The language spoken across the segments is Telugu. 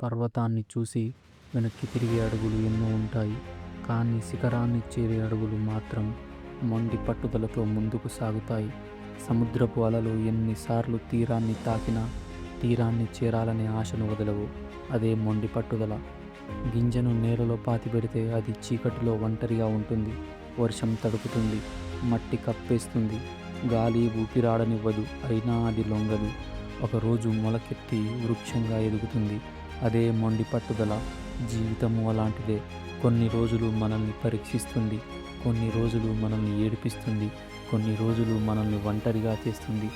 పర్వతాన్ని చూసి వెనక్కి తిరిగే అడుగులు ఎన్నో ఉంటాయి. కానీ శిఖరాన్ని చేరే అడుగులు మాత్రం మొండి పట్టుదలతో ముందుకు సాగుతాయి. సముద్రపు అలలు ఎన్నిసార్లు తీరాన్ని తాకినా తీరాన్ని చేరాలనే ఆశను వదలవు. అదే మొండి పట్టుదల. గింజను నేలలో పాతిపెడితే అది చీకటిలో ఒంటరిగా ఉంటుంది. వర్షం తడుపుతుంది, మట్టి కప్పేస్తుంది, గాలి ఊపిరాడనివ్వదు. అయినా అది లొంగదు. ఒకరోజు మొలకెత్తి వృక్షంగా ఎదుగుతుంది. అదే మొండి పట్టుదల. జీవితము అలాంటిదే. కొన్ని రోజులు మనల్ని పరీక్షిస్తుంది, కొన్ని రోజులు మనల్ని ఏడిపిస్తుంది, కొన్ని రోజులు మనల్ని ఒంటరిగా చేస్తుంది.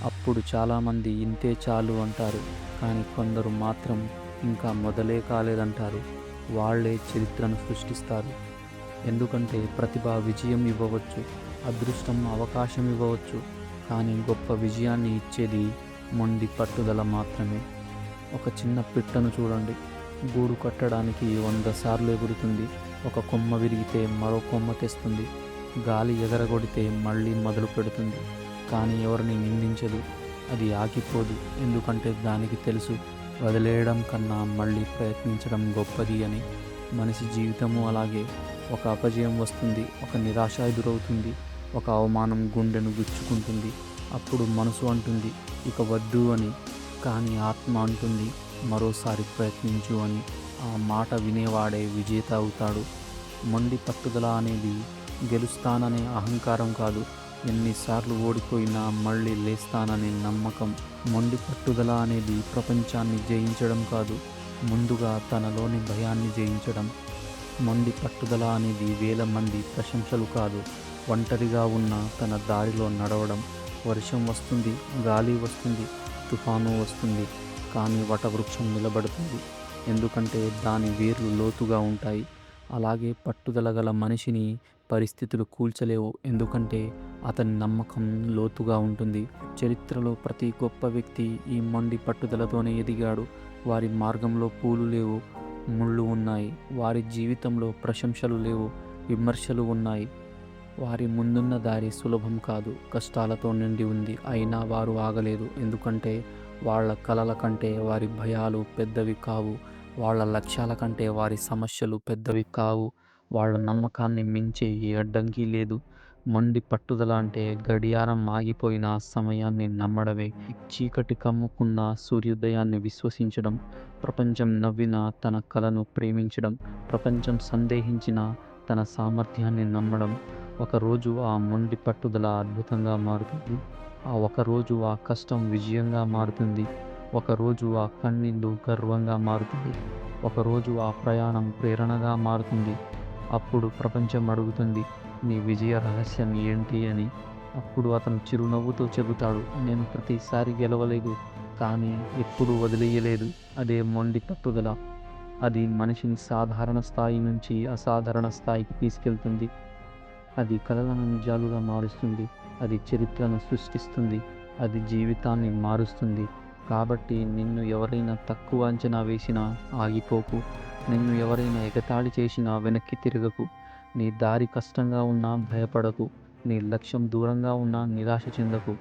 అప్పుడు చాలామంది ఇంతే చాలు అంటారు. కానీ కొందరు మాత్రం ఇంకా మొదలే కాలేదంటారు. వాళ్ళే చరిత్రను సృష్టిస్తారు. ఎందుకంటే ప్రతిభ విజయం ఇవ్వవచ్చు, అదృష్టం అవకాశం ఇవ్వవచ్చు. కానీ గొప్ప విజయాన్ని ఇచ్చేది మొండి పట్టుదల మాత్రమే. ఒక చిన్న పిట్టను చూడండి. గూడు కట్టడానికి 100 సార్లు ఎగురుతుంది. ఒక కొమ్మ విరిగితే మరో కొమ్మ తెస్తుంది. గాలి ఎగరగొడితే మళ్ళీ మొదలు పెడుతుంది. కానీ ఎవరిని నిందించదు. అది ఆగిపోదు. ఎందుకంటే దానికి తెలుసు, వదిలేయడం కన్నా మళ్ళీ ప్రయత్నించడం గొప్పది అని. మనిషి జీవితము అలాగే. ఒక అపజయం వస్తుంది, ఒక నిరాశ ఎదురవుతుంది, ఒక అవమానం గుండెను గుచ్చుకుంటుంది. అప్పుడు మనసు అంటుంది ఇక వద్దు అని. కానీ ఆత్మ అంటుంది మరోసారి ప్రయత్నించు అని. ఆ మాట వినేవాడే విజేత అవుతాడు. మొండి పట్టుదల అనేది గెలుస్తాననే అహంకారం కాదు, ఎన్నిసార్లు ఓడిపోయినా మళ్ళీ లేస్తాననే నమ్మకం. మొండి పట్టుదల అనేది ప్రపంచాన్ని జయించడం కాదు, ముందుగా తనలోని భయాన్ని జయించడం. మొండి పట్టుదల అనేది వేల మంది ప్రశంసలు కాదు, ఒంటరిగా ఉన్న తన దారిలో నడవడం. వర్షం వస్తుంది, గాలి వస్తుంది, తుఫాను వస్తుంది, కానీ వటవృక్షం నిలబడుతుంది. ఎందుకంటే దాని వేర్లు లోతుగా ఉంటాయి. అలాగే పట్టుదల గల మనిషిని పరిస్థితులు కూల్చలేవు. ఎందుకంటే అతని నమ్మకం లోతుగా ఉంటుంది. చరిత్రలో ప్రతి గొప్ప వ్యక్తి ఈ మొండి పట్టుదలతోనే ఎదిగాడు. వారి మార్గంలో పూలు లేవు, ముళ్ళు ఉన్నాయి. వారి జీవితంలో ప్రశంసలు లేవు, విమర్శలు ఉన్నాయి. వారి ముందున్న దారి సులభం కాదు, కష్టాలతో నిండి ఉంది. అయినా వారు ఆగలేదు. ఎందుకంటే వాళ్ళ కలల కంటే వారి భయాలు పెద్దవి కావు. వాళ్ళ లక్ష్యాల కంటే వారి సమస్యలు పెద్దవి కావు. వాళ్ళ నమ్మకాన్ని మించే ఏ అడ్డంకి లేదు. మొండి పట్టుదల అంటే గడియారం ఆగిపోయిన సమయాన్ని నమ్మడమే. చీకటి కమ్ముకున్న సూర్యోదయాన్ని విశ్వసించడం. ప్రపంచం నవ్విన తన కలను ప్రేమించడం. ప్రపంచం సందేహించిన తన సామర్థ్యాన్ని నమ్మడం. ఒకరోజు ఆ మొండి పట్టుదల అద్భుతంగా మారుతుంది. ఆ ఒకరోజు ఆ కష్టం విజయంగా మారుతుంది. ఒకరోజు ఆ కన్నీళ్ళు గర్వంగా మారుతుంది. ఒకరోజు ఆ ప్రయాణం ప్రేరణగా మారుతుంది. అప్పుడు ప్రపంచం అడుగుతుంది నీ విజయ రహస్యం ఏంటి అని. అప్పుడు అతను చిరునవ్వుతో చెబుతాడు, నేను ప్రతిసారి గెలవలేదు, కానీ ఎప్పుడూ వదిలేయలేదు. అదే మొండి పట్టుదల. అది మనిషిని సాధారణ స్థాయి నుంచి అసాధారణ స్థాయికి తీసుకెళ్తుంది. అది కలలను నిజాలుగా మారుస్తుంది. అది చరిత్రను సృష్టిస్తుంది. అది జీవితాన్ని మారుస్తుంది. కాబట్టి నిన్ను ఎవరైనా తక్కువ అంచనా వేసినా ఆగిపోకు. నిన్ను ఎవరైనా ఎగతాళి చేసినా వెనక్కి తిరగకు. నీ దారి కష్టంగా ఉన్నా భయపడకు. నీ లక్ష్యం దూరంగా ఉన్నా నిరాశ చెందకు.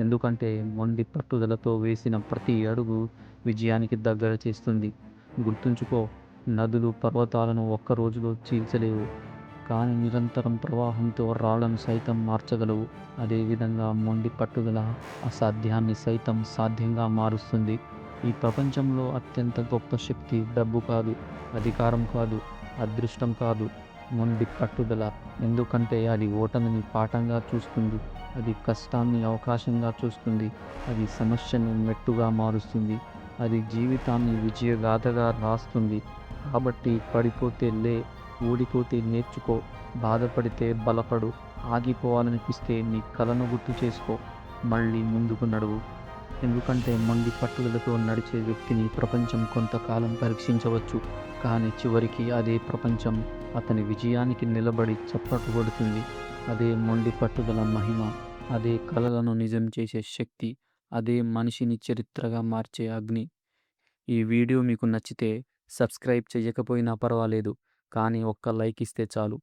ఎందుకంటే మొండి పట్టుదలతో వేసిన ప్రతి అడుగు విజయానికి దగ్గర చేస్తుంది. గుర్తుంచుకో, నదులు పర్వతాలను ఒక్క రోజులో చీల్చలేవు, కానీ నిరంతరం ప్రవాహంతో రాళ్లను సైతం మార్చగలవు. అదేవిధంగా మొండి పట్టుదల అసాధ్యాన్ని సైతం సాధ్యంగా మారుస్తుంది. ఈ ప్రపంచంలో అత్యంత గొప్ప శక్తి డబ్బు కాదు, అధికారం కాదు, అదృష్టం కాదు, మొండి పట్టుదల. ఎందుకంటే అది ఓటమిని పాఠంగా చూస్తుంది, అది కష్టాన్ని అవకాశంగా చూస్తుంది, అది సమస్యను మెట్టుగా మారుస్తుంది, అది జీవితాన్ని విజయగాథగా రాస్తుంది. కాబట్టి పడిపోతే లే, ఓడిపోతే నేర్చుకో, బాధపడితే బలపడు, ఆగిపోవాలనిపిస్తే నీ కలను గుర్తు చేసుకో, మళ్ళీ ముందుకు నడువు. ఎందుకంటే మొండి పట్టుదలతో నడిచే వ్యక్తిని ప్రపంచం కొంతకాలం పరీక్షించవచ్చు, కానీ చివరికి అదే ప్రపంచం అతని విజయానికి నిలబడి చప్పట్లు కొడుతుంది. అదే మొండి పట్టుదల మహిమ. అదే కలలను నిజం చేసే శక్తి. అదే మనిషిని చరిత్రగా మార్చే అగ్ని. ఈ వీడియో మీకు నచ్చితే సబ్స్క్రైబ్ చేయకపోయినా పర్వాలేదు, కానీ ఒక్క లైక్ ఇస్తే చాలు.